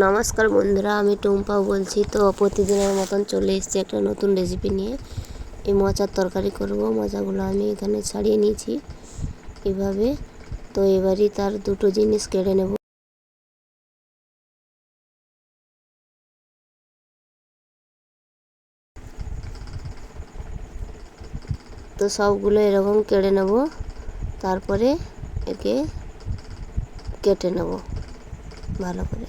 নমস্কার বন্ধুরা, আমি টুম্পা বলছি। তো প্রতিদিনের মতন চলে এসেছি একটা নতুন রেসিপি নিয়ে। এই মোচার তরকারি করব। মোচাগুলো আমি এখানে ছাড়িয়ে নিয়েছি এভাবে। তো এবারই তার দুটো জিনিস কেটে নেব। তো সবগুলো এরকম কেটে নেব, তারপরে একে কেটে নেব ভালো করে।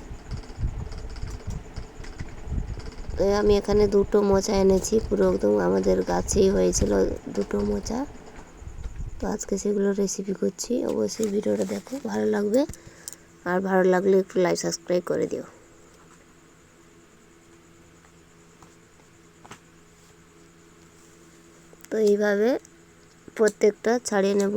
তো আমি এখানে দুটো মোচা এনেছি, পুরো একদম আমাদের গাছেই হয়েছিল দুটো মোচা। তো আজকে সেগুলো রেসিপি করছি। অবশ্যই ভিডিওটা দেখো, ভালো লাগবে। আর ভালো লাগলে একটু লাইক সাবস্ক্রাইব করে দিও। তো এইভাবে প্রত্যেকটা ছাড়িয়ে নেব।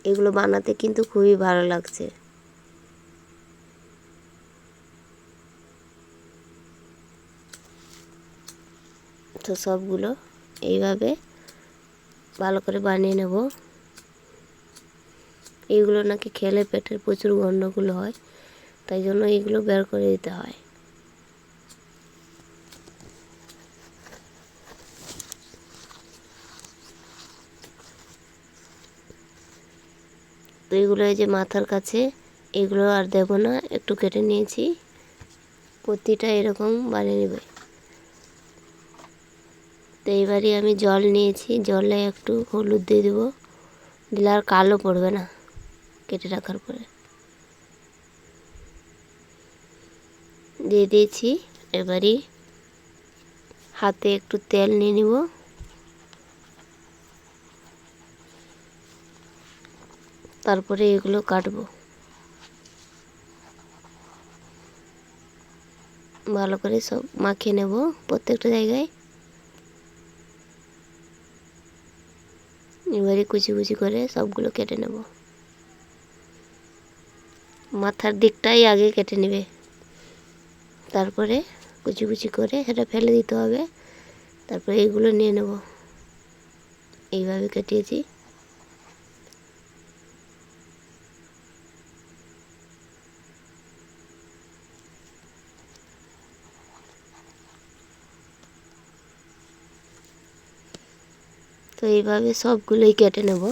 এগুলো বানাতে কিন্তু খুবই ভালো লাগছে। তো সবগুলো এইভাবে ভালো করে বানিয়ে নেব। এইগুলো নাকি খেলে পেটের প্রচুর গণ্ডগোল হয়, তাই জন্য এইগুলো বের করে দিতে হয়। তো এগুলো এই যে মাথার কাছে, এগুলো আর দেব না, একটু কেটে নিয়েছি। প্রতিটা এরকম বানিয়ে নেবে। তো এইবারই আমি জল নিয়েছি, জলে একটু হলুদ দিয়ে দেবো, দিলে আর কালো পড়বে না কেটে রাখার পরে। দিয়ে দিয়েছি। এবারই হাতে একটু তেল নিয়ে নিব, তারপরে এগুলো কাটবো। ভালো করে সব মাখিয়ে নেব প্রত্যেকটা জায়গায়। এবারে কুচি কুচি করে সবগুলো কেটে নেব। মাথার দিকটাই আগে কেটে নেবে, তারপরে কুচি কুচি করে সেটা ফেলে দিতে হবে। তারপরে এইগুলো নিয়ে নেব, এইভাবে কেটেছি। তো এইভাবে সবগুলোই কেটে নেব।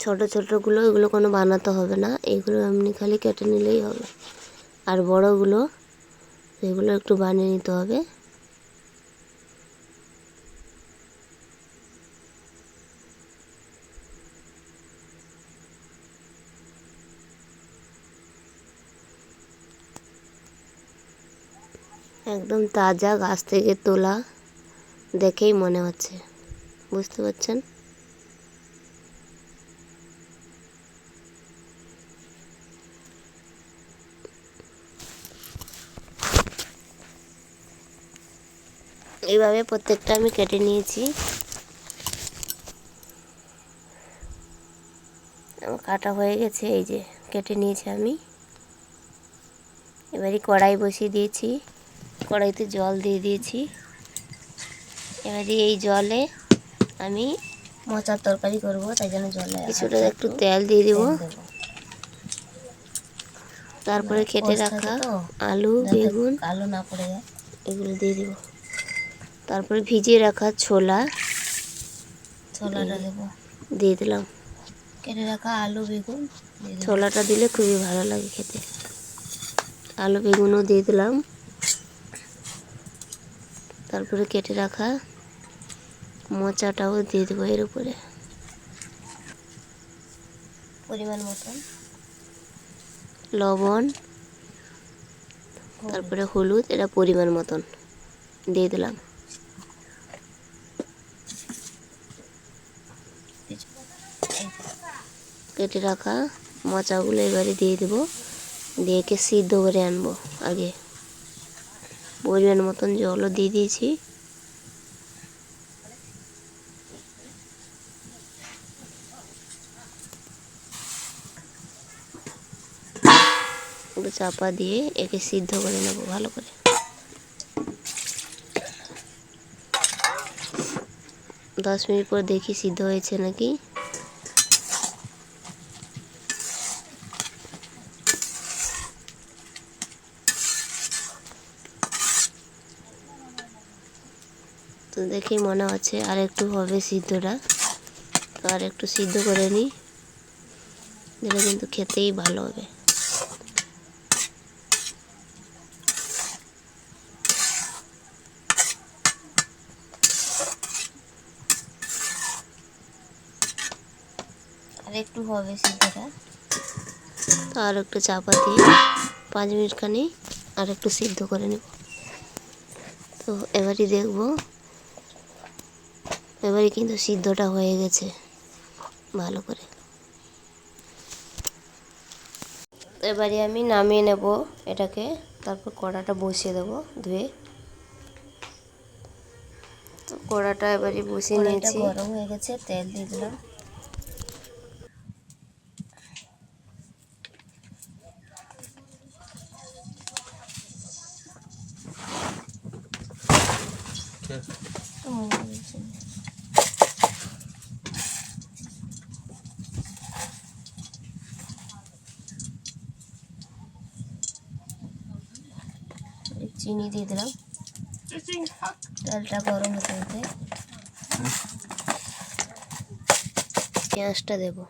ছোট ছোটগুলো এগুলো কোনো বানাতে হবে না, এগুলো এমনি খালি কেটে নিলেই হবে। আর বড়গুলো এগুলো একটু বানিয়ে নিতে হবে। একদম তাজা গাছ থেকে তোলা, দেখেই মনে হচ্ছে, বুঝতে পারছেন। এইভাবে প্রত্যেকটা আমি কেটে নিয়েছি। আমার কাটা হয়ে গেছে, এই যে কেটে নিয়েছি আমি। এবারে কড়াই বসিয়ে দিয়েছি, কড়াইতে জল দিয়ে দিয়েছি। এবারে এই জলে আমি মোচার তরকারি করব, তাই জন্য জলে কিছুটা একটু তেল দিয়ে দেব। তারপরে কেটে রাখা আলু, বেগুন কালো না পড়ে যায় এগুলো দিয়ে দেব। তারপরে ভিজিয়ে রাখা ছোলাটা দেবো, দিয়ে দিলাম। কেটে রাখা আলু, বেগুন, ছোলাটা দিলে খুবই ভালো লাগে খেতে। আলু বেগুনও দিয়ে দিলাম। তারপরে কেটে রাখা মোচাটাও দিয়ে দেবো এর উপরে, পরিমাণ মতন লবণ, তারপরে হলুদ, এটা পরিমাণ মতন দিয়ে দিলাম। কেটে রাখা মোচাগুলো এবারে দিয়ে দেবো, দিয়ে একে সিদ্ধ করে আনবো। আগে পরিমাণ মতন জলও দিয়ে দিয়েছি। একটু চাপা দিয়ে একে সিদ্ধ করে নেবো ভালো করে। 10 মিনিট পর দেখি সিদ্ধ হয়েছে নাকি। তো দেখি মনে হচ্ছে আর একটু হবে সিদ্ধটা, তো আর একটু সিদ্ধ করে নিই, দিলে কিন্তু খেতেই ভালো হবে। আর একটু হবে সিদ্ধটা, তো আর একটু চাপা দিয়ে 5 মিনিট খানি আর একটু সিদ্ধ করে নেব। তো এবারই দেখব, এবারে কিন্তু সিদ্ধটা হয়ে গেছে ভালো করে। এবারে আমি নামিয়ে নেব এটাকে, তারপর কড়াটা বসিয়ে দেবো ধুয়ে। তো কড়াটা এবারে বসিয়ে নিয়েছি, গরম হয়ে গেছে, তেল দিয়ে দিলাম। চিনি দিয়ে দিলাম, তেলটা গরম হতে হতে পেঁয়াজটা দেবো।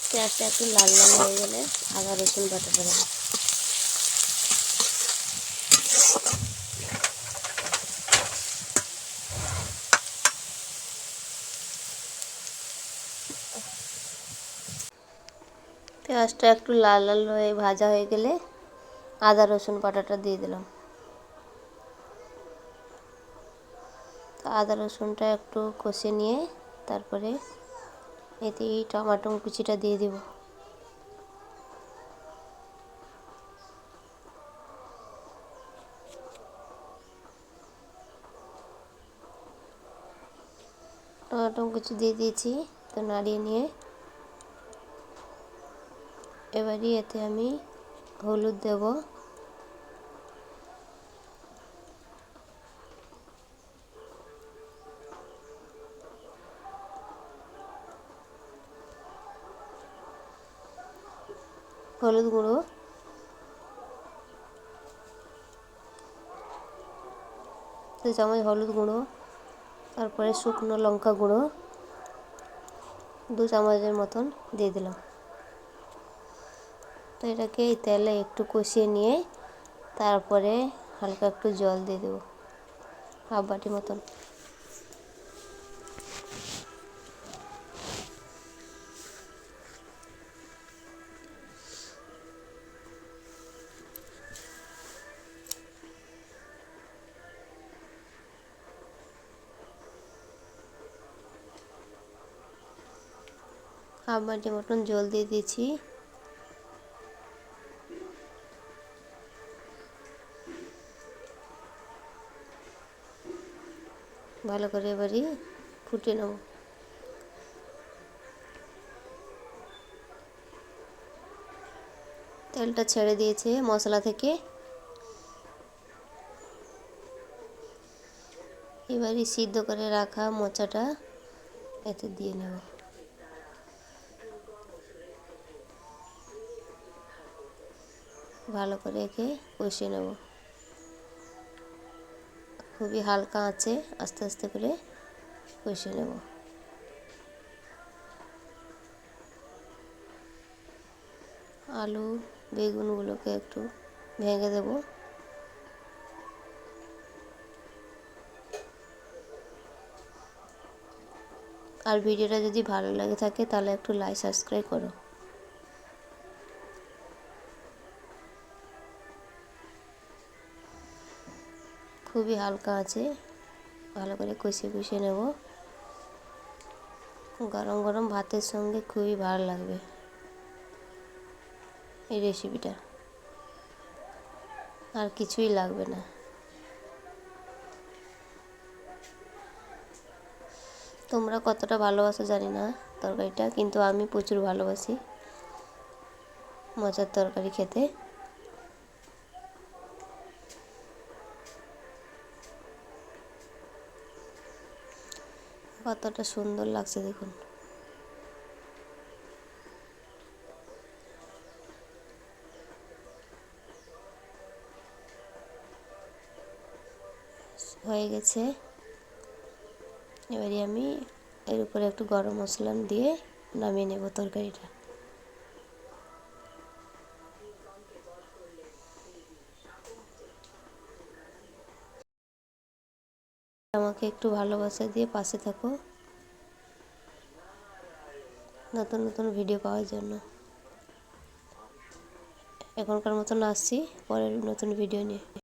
পেঁয়াজটা একটু লাল লাল হয়ে গেলে আদা রসুন বাটাটা দেবো। পেঁয়াজটা একটু লাল লাল হয়ে ভাজা হয়ে গেলে আদা রসুন বাটাটা দিয়ে দিলাম। তো আদা রসুনটা একটু কষে নিয়ে তারপরে এতে এই টমেটো কুচিটা দিয়ে দিব। টমেটো কুচি দিয়ে দিয়েছি, তো নাড়িয়ে নিয়ে এবারে এতে আমি হলুদ দেব, হলুদ গুঁড়ো, 2 চামচ হলুদ গুঁড়ো, তারপরে শুকনো লঙ্কা গুঁড়ো 2 চামচের মতন দিয়ে দিলাম। তো এটাকে এই তেলে একটু কষিয়ে নিয়ে তারপরে হালকা একটু জল দিয়ে দেবো, হাফ বাটি মতন। হাফ বাটি মতন জল দিয়ে দিয়েছি। ভালো করে এবারে ফুটিয়ে নেব। তো তেলটা ছেড়ে দিয়েছে মশলা থেকে। এবারে সিদ্ধ করে রাখা মোচাটা এতে দিয়ে নেব। ভালো করে একে কষিয়ে নেব। খুবই হালকা আঁচে আস্তে আস্তে করে কষিয়ে নেব। আলু বেগুনগুলোকে একটু ভেঙে দেব। আর ভিডিওটা যদি ভালো লাগে থাকে তাহলে একটু লাইক সাবস্ক্রাইব করো। খুবই হালকা আছে, ভালো করে কষিয়ে নেব। গরম গরম ভাতের সঙ্গে খুবই ভালো লাগবে এই রেসিপিটা, আর কিছুই লাগবে না। তোমরা কতটা ভালোবাসো জানি না তরকারিটা, কিন্তু আমি প্রচুর ভালোবাসি মোচার তরকারি খেতে। কতটা সুন্দর লাগছে দেখুন। হয়ে গেছে। এবারে আমি এর উপরে একটু গরম মশলা দিয়ে নামিয়ে নেব তরকারিটা। আমাকে একটু ভালোবাসা দিয়ে পাশে থাকো নতুন নতুন ভিডিও পাওয়ার জন্য। এখনকার মতন আসছি পরের নতুন ভিডিও নিয়ে।